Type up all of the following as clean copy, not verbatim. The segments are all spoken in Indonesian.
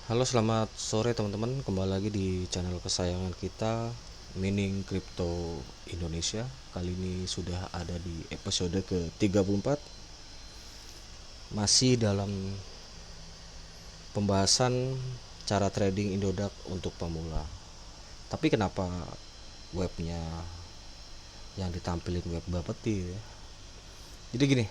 Halo, selamat sore teman-teman. Kembali lagi di channel kesayangan kita, Mining Crypto Indonesia. Kali ini sudah ada di episode ke-34. Masih dalam pembahasan cara trading Indodax untuk pemula. Tapi kenapa webnya yang ditampilin web Bapeti ya? Jadi gini,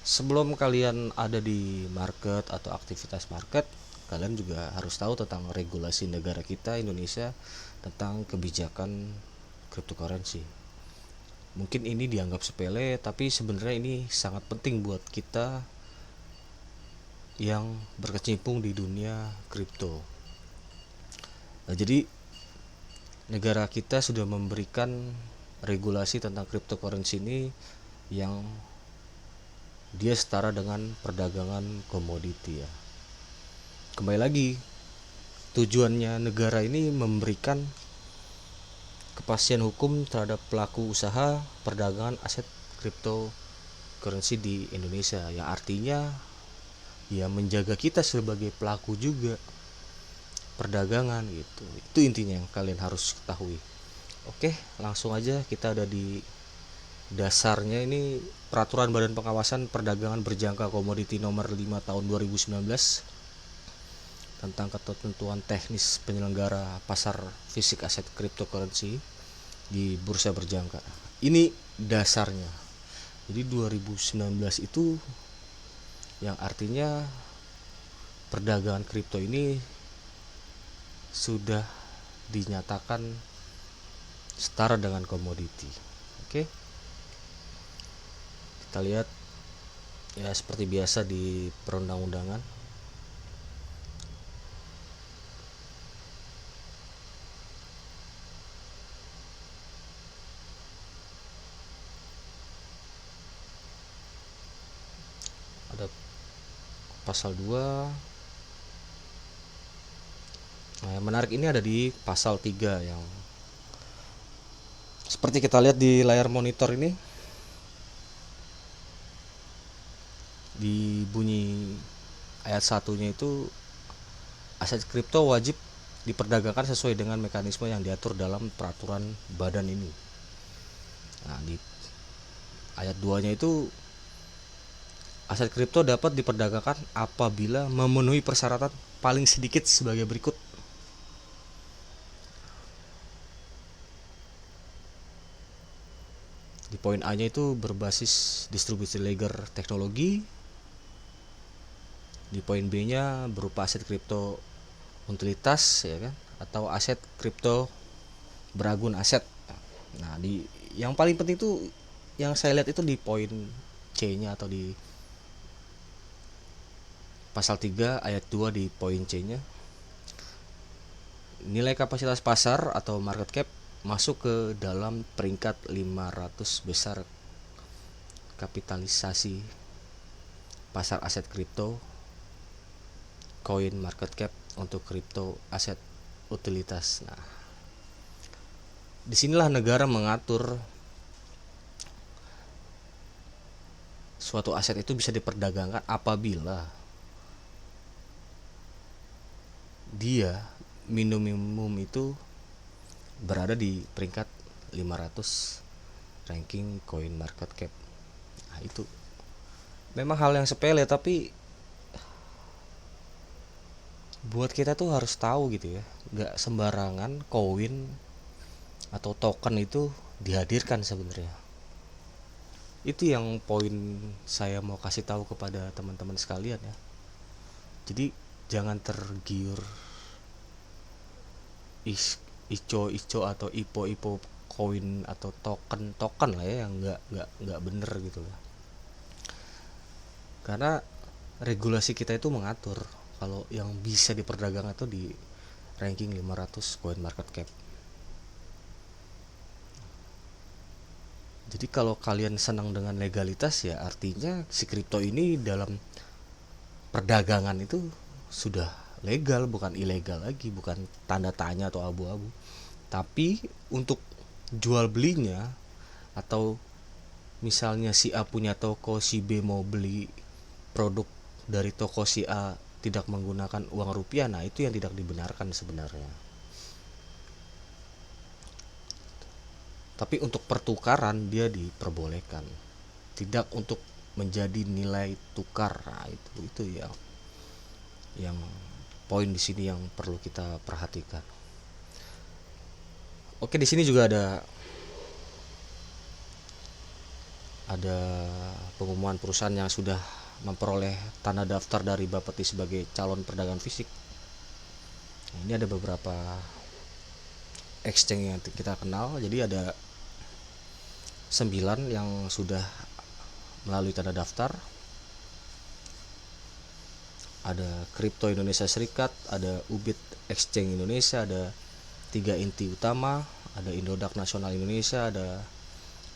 sebelum kalian ada di market atau aktivitas market, kalian juga harus tahu tentang regulasi negara kita Indonesia tentang kebijakan cryptocurrency. Mungkin ini dianggap sepele, tapi sebenarnya ini sangat penting buat kita yang berkecimpung di dunia kripto. Nah, jadi negara kita sudah memberikan regulasi tentang cryptocurrency ini yang dia setara dengan perdagangan komoditi ya. Kembali lagi, tujuannya negara ini memberikan kepastian hukum terhadap pelaku usaha perdagangan aset cryptocurrency di Indonesia, yang artinya ya menjaga kita sebagai pelaku juga perdagangan gitu. Itu intinya yang kalian harus ketahui. Oke, langsung aja, kita ada di dasarnya. Ini peraturan Badan Pengawasan Perdagangan Berjangka Komoditi nomor 5 tahun 2019 tentang ketentuan teknis penyelenggara pasar fisik aset cryptocurrency di bursa berjangka. Ini dasarnya. Jadi 2019 itu yang artinya perdagangan kripto ini sudah dinyatakan setara dengan komoditi. Oke, kita lihat ya, seperti biasa di perundang-undangan. Ada pasal 2. Nah, yang menarik ini ada di pasal 3 yang seperti kita lihat di layar monitor ini. Di bunyi ayat satunya itu, aset kripto wajib diperdagangkan sesuai dengan mekanisme yang diatur dalam peraturan badan ini. Nah, di ayat 2-nya itu, aset kripto dapat diperdagangkan apabila memenuhi persyaratan paling sedikit sebagai berikut. Di poin A-nya itu berbasis distribusi ledger teknologi. Di poin B-nya berupa aset kripto utilitas ya kan, atau aset kripto beragun aset. Nah, di yang paling penting itu yang saya lihat itu di poin C-nya atau di pasal 3 ayat 2 di poin C-nya. Nilai kapasitas pasar atau market cap masuk ke dalam peringkat 500 besar kapitalisasi pasar aset kripto coin market cap untuk kripto aset utilitas. Nah, disinilah negara mengatur suatu aset itu bisa diperdagangkan apabila dia minimum itu berada di peringkat 500 ranking coin market cap. Nah, itu memang hal yang sepele, tapi buat kita tuh harus tahu gitu ya. Gak sembarangan koin atau token itu dihadirkan sebenarnya. Itu yang poin saya mau kasih tahu kepada teman-teman sekalian ya. Jadi jangan tergiur ico-ico atau ipo-ipo koin atau token lah ya, yang nggak bener gitu lah. Karena regulasi kita itu mengatur kalau yang bisa diperdagangkan itu di ranking 500 coin market cap. Jadi kalau kalian senang dengan legalitas ya, artinya si kripto ini dalam perdagangan itu sudah legal, bukan ilegal lagi, bukan tanda tanya atau abu-abu. Tapi untuk jual belinya, atau misalnya si A punya toko, si B mau beli produk dari toko si A tidak menggunakan uang rupiah, nah itu yang tidak dibenarkan sebenarnya. Tapi untuk pertukaran dia diperbolehkan, tidak untuk menjadi nilai tukar. Nah, itu yang poin di sini yang perlu kita perhatikan. Oke, di sini juga ada pengumuman perusahaan yang sudah memperoleh tanda daftar dari Bapeti sebagai calon perdagangan fisik. Nah, ini ada beberapa exchange yang kita kenal. Jadi ada 9 yang sudah melalui tanda daftar. Ada Kripto Indonesia Serikat, ada Ubit Exchange Indonesia, ada 3 inti utama, ada Indodax Nasional Indonesia, ada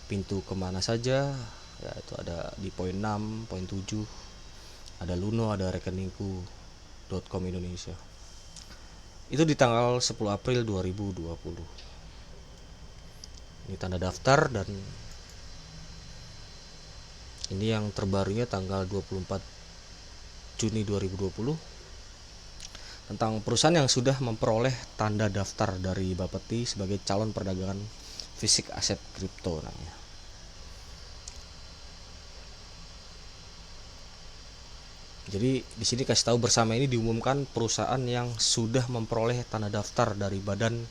Pintu Kemana Saja, ya itu ada di poin 6, poin 7, ada Luno, ada rekeningku.com Indonesia. Itu di tanggal 10 April 2020. Ini tanda daftar, dan ini yang terbarunya tanggal 24 Juni 2020 tentang perusahaan yang sudah memperoleh tanda daftar dari Bapeti sebagai calon perdagangan fisik aset kripto namanya. Jadi di sini kasih tahu bersama ini diumumkan perusahaan yang sudah memperoleh tanda daftar dari Badan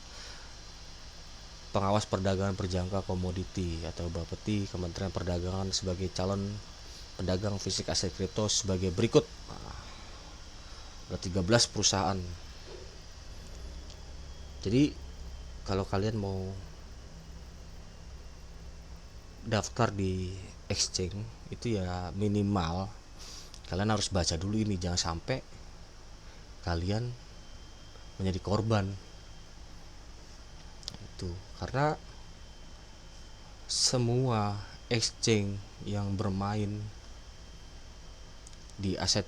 Pengawas Perdagangan Berjangka Komoditi atau Bapeti Kementerian Perdagangan sebagai calon pedagang fisik aset kripto sebagai berikut. Ada 13 perusahaan. Jadi kalau kalian mau daftar di exchange itu ya minimal kalian harus baca dulu ini, jangan sampai kalian menjadi korban. Itu karena semua exchange yang bermain di aset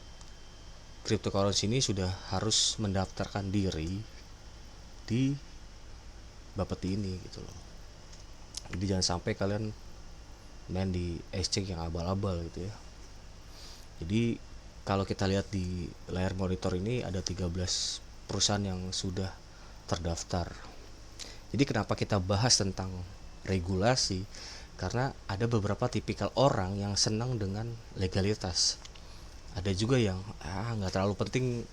cryptocurrency ini sudah harus mendaftarkan diri di Bapeti ini gitu loh. Jadi jangan sampai kalian main di exchange yang abal-abal gitu ya. Jadi kalau kita lihat di layar monitor ini ada 13 perusahaan yang sudah terdaftar. Jadi kenapa kita bahas tentang regulasi? Karena ada beberapa tipikal orang yang senang dengan legalitas. Ada juga yang nggak terlalu penting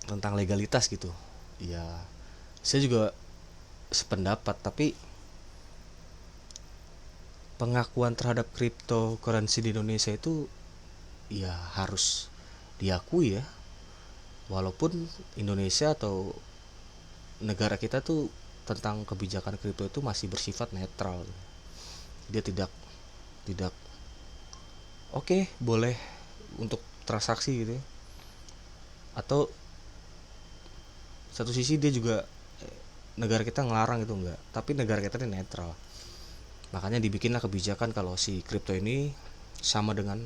tentang legalitas gitu. Ya, saya juga sependapat, tapi pengakuan terhadap cryptocurrency di Indonesia itu ya harus diakui ya. Walaupun Indonesia atau negara kita tuh tentang kebijakan kripto itu masih bersifat netral. Dia tidak oke, boleh untuk transaksi gitu ya. Atau satu sisi dia juga negara kita ngelarang itu enggak, tapi negara kita ini netral. Makanya dibikinlah kebijakan kalau si kripto ini sama dengan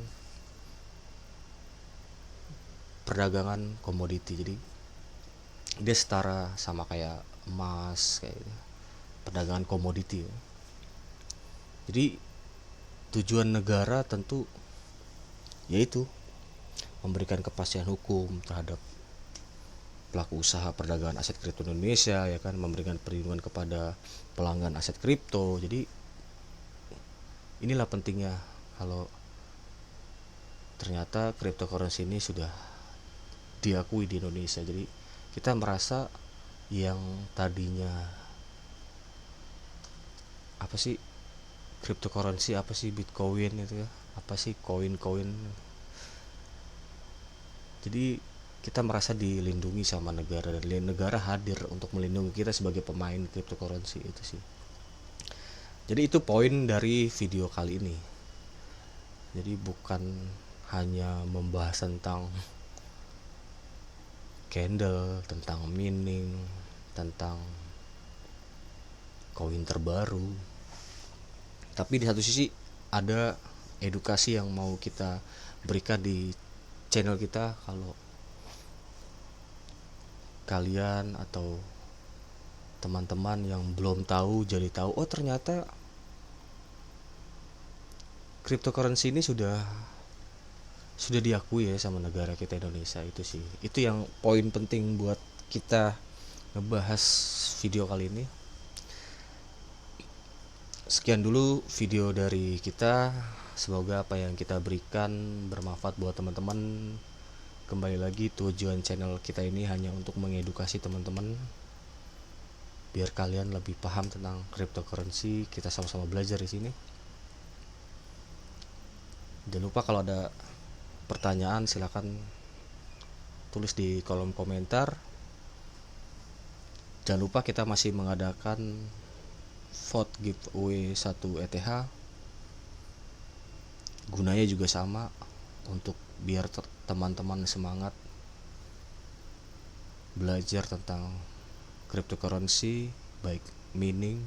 perdagangan komoditi. Jadi dia setara sama kayak emas kayak gitu. Perdagangan komoditi ya. Jadi tujuan negara tentu yaitu memberikan kepastian hukum terhadap pelaku usaha perdagangan aset kripto Indonesia, ya kan, memberikan perlindungan kepada pelanggan aset kripto. Jadi inilah pentingnya kalau ternyata cryptocurrency ini sudah diakui di Indonesia. Jadi kita merasa yang tadinya apa sih cryptocurrency, apa sih Bitcoin itu ya, apa sih koin-koin. Jadi kita merasa dilindungi sama negara, dan negara hadir untuk melindungi kita sebagai pemain cryptocurrency itu sih. Jadi itu poin dari video kali ini. Jadi bukan hanya membahas tentang candle, tentang mining, tentang koin terbaru, tapi di satu sisi ada edukasi yang mau kita berikan di channel kita. Kalau kalian atau teman-teman yang belum tahu jadi tahu, oh ternyata cryptocurrency ini sudah sudah diakui ya sama negara kita Indonesia. Itu sih, itu yang poin penting buat kita ngebahas video kali ini. Sekian dulu video dari kita, semoga apa yang kita berikan bermanfaat buat teman-teman. Kembali lagi, tujuan channel kita ini hanya untuk mengedukasi teman-teman biar kalian lebih paham tentang cryptocurrency. Kita sama-sama belajar di sini. Jangan lupa kalau ada pertanyaan silakan tulis di kolom komentar. Jangan lupa kita masih mengadakan vote giveaway 1 ETH. Gunanya juga sama, untuk biar teman-teman semangat belajar tentang cryptocurrency, baik mining,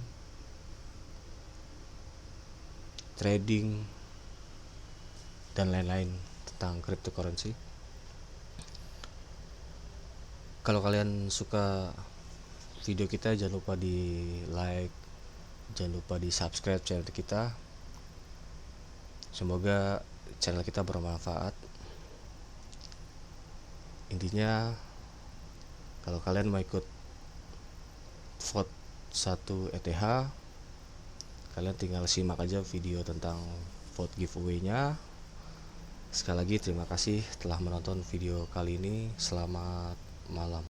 trading, dan lain-lain tentang cryptocurrency. Kalau kalian suka video kita, jangan lupa di like, jangan lupa di subscribe channel kita. Semoga channel kita bermanfaat. Intinya, kalau kalian mau ikut vote 1 ETH, kalian tinggal simak aja video tentang vote giveaway-nya. Sekali lagi terima kasih telah menonton video kali ini. Selamat malam.